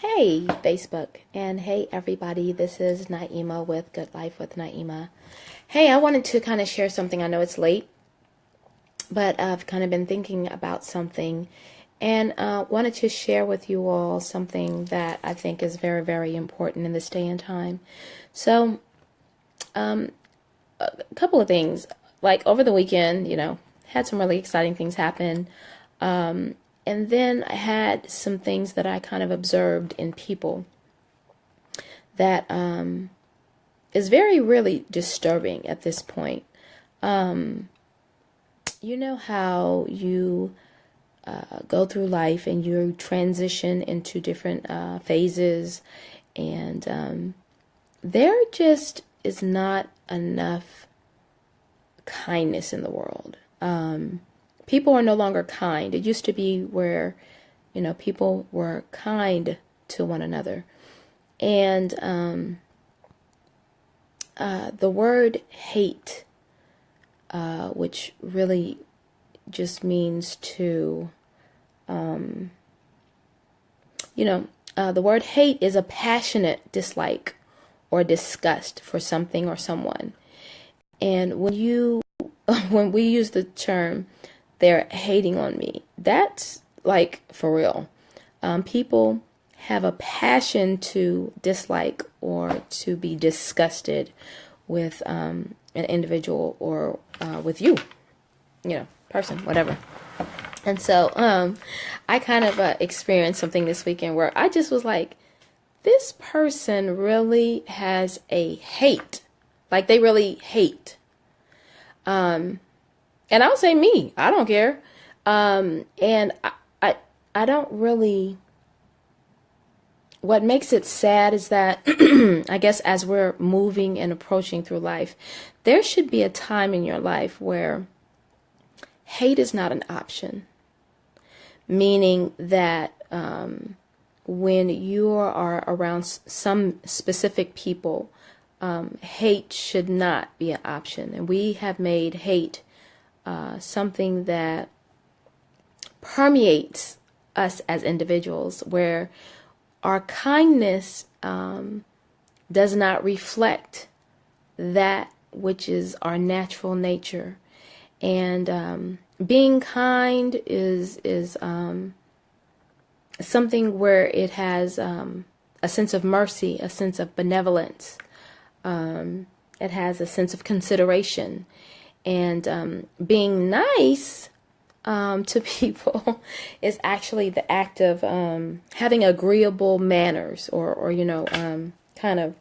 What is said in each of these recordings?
Hey, Facebook, and hey, everybody. This is Naima with Good Life with Naima. Hey, I wanted to kind of share something. I know it's late, but I've kind of been thinking about something and wanted to share with you all something that I think is very, very important in this day and time. So, a couple of things. Like over the weekend, had some really exciting things happen. And then I had some things that I kind of observed in people that is very, really disturbing at this point. You know how you go through life and you transition into different phases, and there just is not enough kindness in the world. People are no longer kind. It used to be where, people were kind to one another. And the word hate, which really just means to, the word hate is a passionate dislike or disgust for something or someone. And when we use the term, they're hating on me, that's like for real. People have a passion to dislike or to be disgusted with an individual or with you, person, whatever. And so I kind of experienced something this weekend where I just was like, this person really has a hate. Like they really hate. And I'll say me, I don't care. And I don't really, what makes it sad is that I guess as we're moving and approaching through life, there should be a time in your life where hate is not an option. Meaning that when you are around some specific people, hate should not be an option. And we have made hate something that permeates us as individuals, where our kindness does not reflect that which is our natural nature. And being kind is something where it has a sense of mercy, a sense of benevolence. It has a sense of consideration. And being nice to people is actually the act of having agreeable manners, or kind of,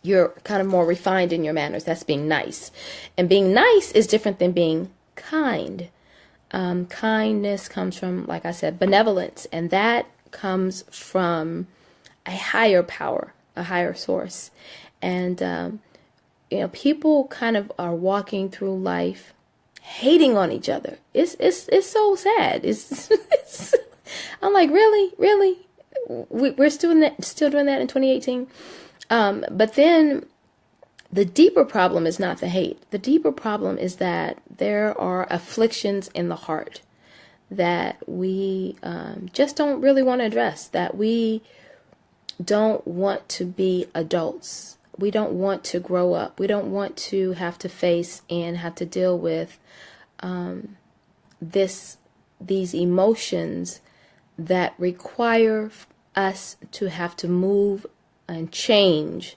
you're kind of more refined in your manners. That's being nice. And being nice is different than being kind. Kindness comes from, like I said, benevolence, and that comes from a higher power, a higher source. And people kind of are walking through life hating on each other. It's so sad. I'm like, really, we're still doing that in 2018. But then the deeper problem is not the hate. The deeper problem is that there are afflictions in the heart that we just don't really want to address, that we don't want to be adults. We don't want to grow up. We don't want to have to face and have to deal with these emotions that require us to have to move and change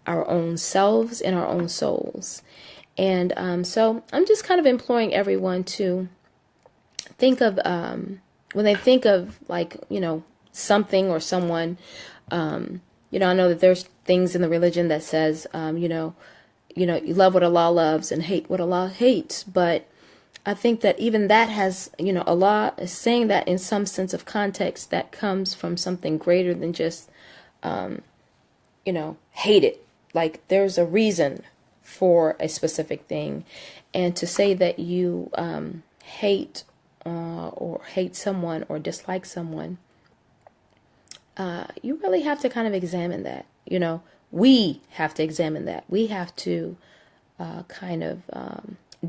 our own selves and our own souls. And so I'm just kind of imploring everyone to think of, when they think of, like, something or someone, I know that there's things in the religion that says, you love what Allah loves and hate what Allah hates. But I think that even that has, Allah is saying that in some sense of context that comes from something greater than just, hate it. Like there's a reason for a specific thing. And to say that you hate or hate someone or dislike someone, you really have to kind of examine that. We have to examine that. We have to kind of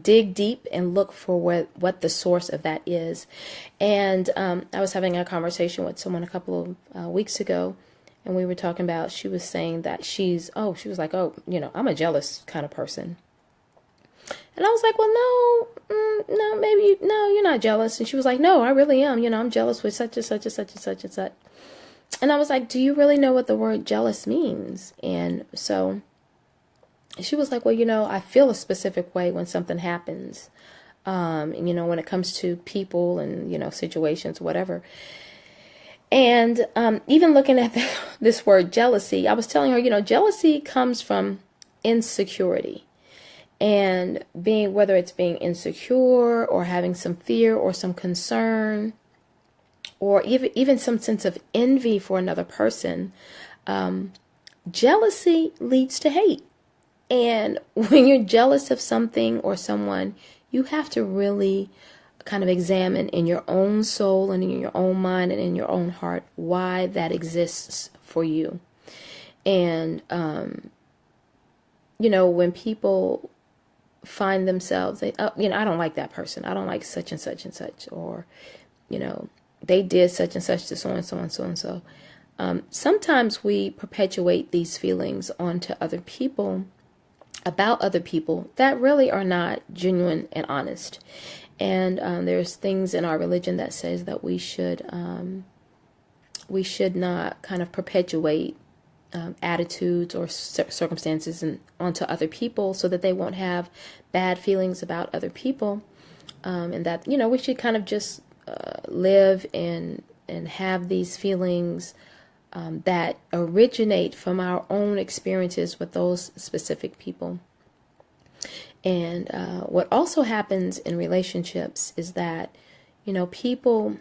dig deep and look for what the source of that is. And I was having a conversation with someone a couple of weeks ago, and we were talking about, she was saying that she was like, oh, I'm a jealous kind of person. And I was like, well, no, maybe, no, you're not jealous. And she was like, no, I really am. I'm jealous with such and such and such and such and such. And I was like, do you really know what the word jealous means? And so she was like, well, I feel a specific way when something happens. When it comes to people and, situations, whatever. And even looking at this word jealousy, I was telling her, jealousy comes from insecurity. And whether it's being insecure or having some fear or some concern, or even some sense of envy for another person, jealousy leads to hate. And when you're jealous of something or someone, you have to really kind of examine in your own soul and in your own mind and in your own heart why that exists for you. And, when people find themselves, I don't like that person. I don't like such and such and such. Or, they did such and such to so and so and so and so. Sometimes we perpetuate these feelings onto other people, about other people, that really are not genuine and honest. And there's things in our religion that says that we should not kind of perpetuate attitudes or circumstances onto other people, so that they won't have bad feelings about other people, and that we should kind of just live and have these feelings that originate from our own experiences with those specific people. And what also happens in relationships is that, people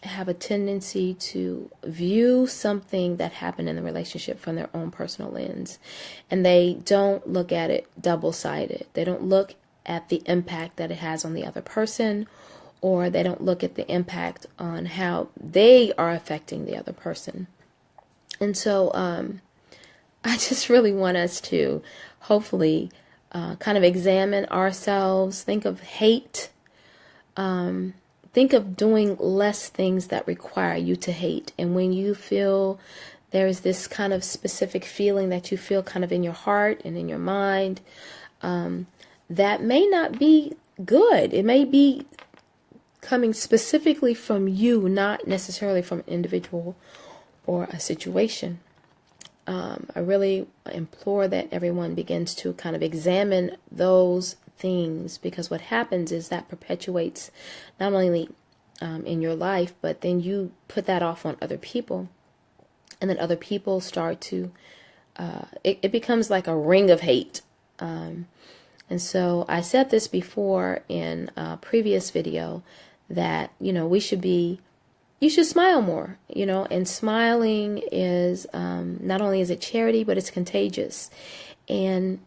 have a tendency to view something that happened in the relationship from their own personal lens. And they don't look at it double-sided. They don't look at the impact that it has on the other person, or they don't look at the impact on how they are affecting the other person. And so I just really want us to hopefully kind of examine ourselves, think of hate, think of doing less things that require you to hate. And when you feel there's this kind of specific feeling that you feel kind of in your heart and in your mind, that may not be good. It may be coming specifically from you, not necessarily from an individual or a situation. I really implore that everyone begins to kind of examine those things, because what happens is that perpetuates not only in your life, but then you put that off on other people, and then other people start to, it becomes like a ring of hate. And so I said this before in a previous video, that, you should smile more, and smiling is, not only is it charity, but it's contagious. And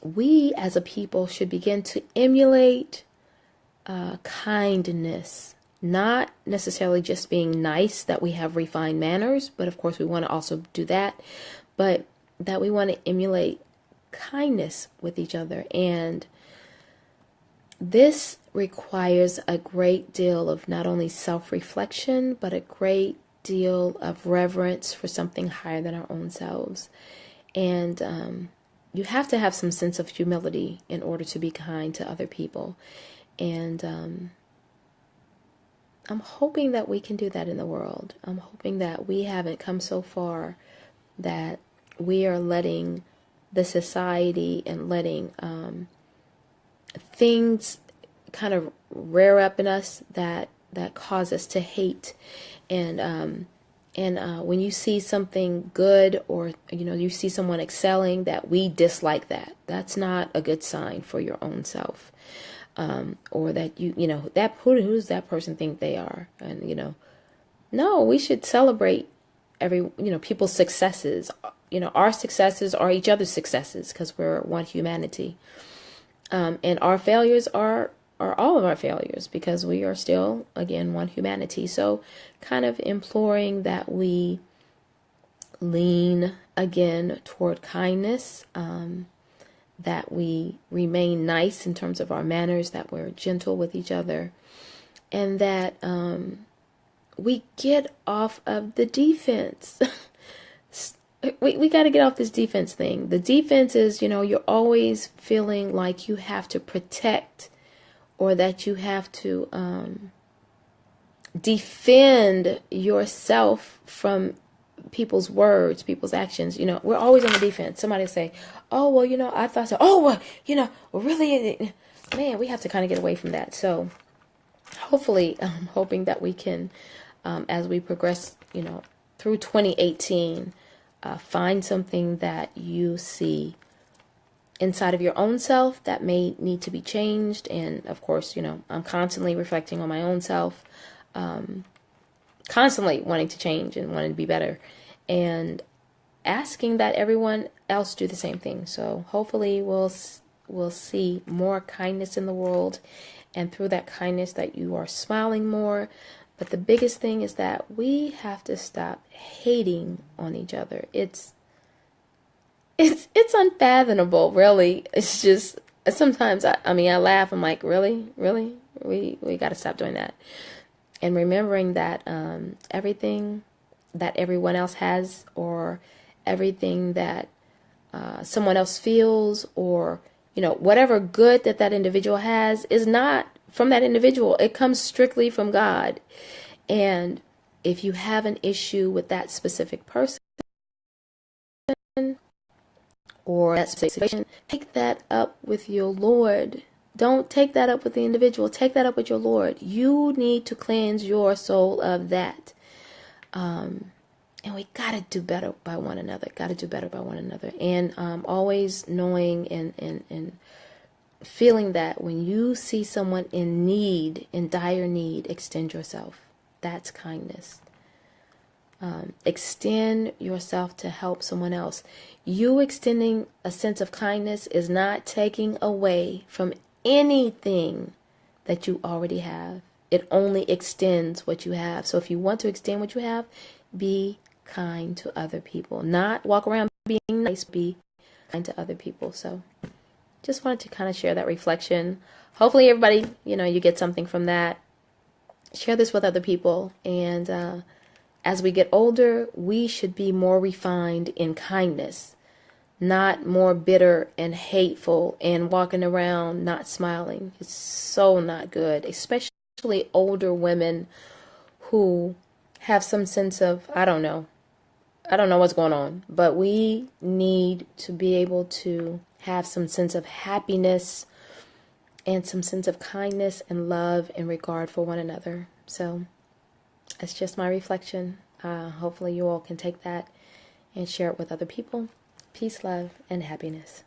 we as a people should begin to emulate kindness, not necessarily just being nice, that we have refined manners, but of course we want to also do that, but that we want to emulate kindness with each other. And this requires a great deal of not only self-reflection, but a great deal of reverence for something higher than our own selves. And you have to have some sense of humility in order to be kind to other people. And I'm hoping that we can do that in the world. I'm hoping that we haven't come so far that we are letting the society and letting things kind of rear up in us that cause us to hate. And when you see something good, or you see someone excelling, that we dislike that, that's not a good sign for your own self. Or that that who's that person think they are. And no, we should celebrate people's successes. Our successes are each other's successes, because we're one humanity. And our failures are all of our failures, because we are still, again, one humanity. So kind of imploring that we lean again toward kindness, that we remain nice in terms of our manners, that we're gentle with each other, and that we get off of the defense. We got to get off this defense thing. The defense is, you're always feeling like you have to protect, or that you have to defend yourself from people's words, people's actions. We're always on the defense. Somebody will say, oh, well, I thought so. Oh, well, really, man, we have to kind of get away from that. So hopefully, I'm hoping that we can, as we progress, through 2018, find something that you see inside of your own self that may need to be changed. And of course, I'm constantly reflecting on my own self, constantly wanting to change and wanting to be better, and asking that everyone else do the same thing. So hopefully we'll see more kindness in the world, and through that kindness that you are smiling more. But the biggest thing is that we have to stop hating on each other. It's unfathomable, really. It's just, sometimes I laugh. I'm like, really, we got to stop doing that. And remembering that everything that everyone else has, or everything that someone else feels, or whatever good that individual has, is not from that individual. It comes strictly from God. And if you have an issue with that specific person or that situation, take that up with your Lord. Don't take that up with the individual. Take that up with your Lord. You need to cleanse your soul of that. And we got to do better by one another. And always knowing and feeling that when you see someone in need, in dire need, extend yourself. That's kindness. Extend yourself to help someone else. You extending a sense of kindness is not taking away from anything that you already have. It only extends what you have. So if you want to extend what you have, be kind to other people. Not walk around being nice, be kind to other people. So just wanted to kind of share that reflection. Hopefully everybody, you get something from that. Share this with other people. And as we get older, we should be more refined in kindness, not more bitter and hateful and walking around not smiling. It's so not good, especially older women who have some sense of, I don't know what's going on, but we need to be able to have some sense of happiness and some sense of kindness and love and regard for one another. So it's just my reflection. Hopefully you all can take that and share it with other people. Peace, love, and happiness.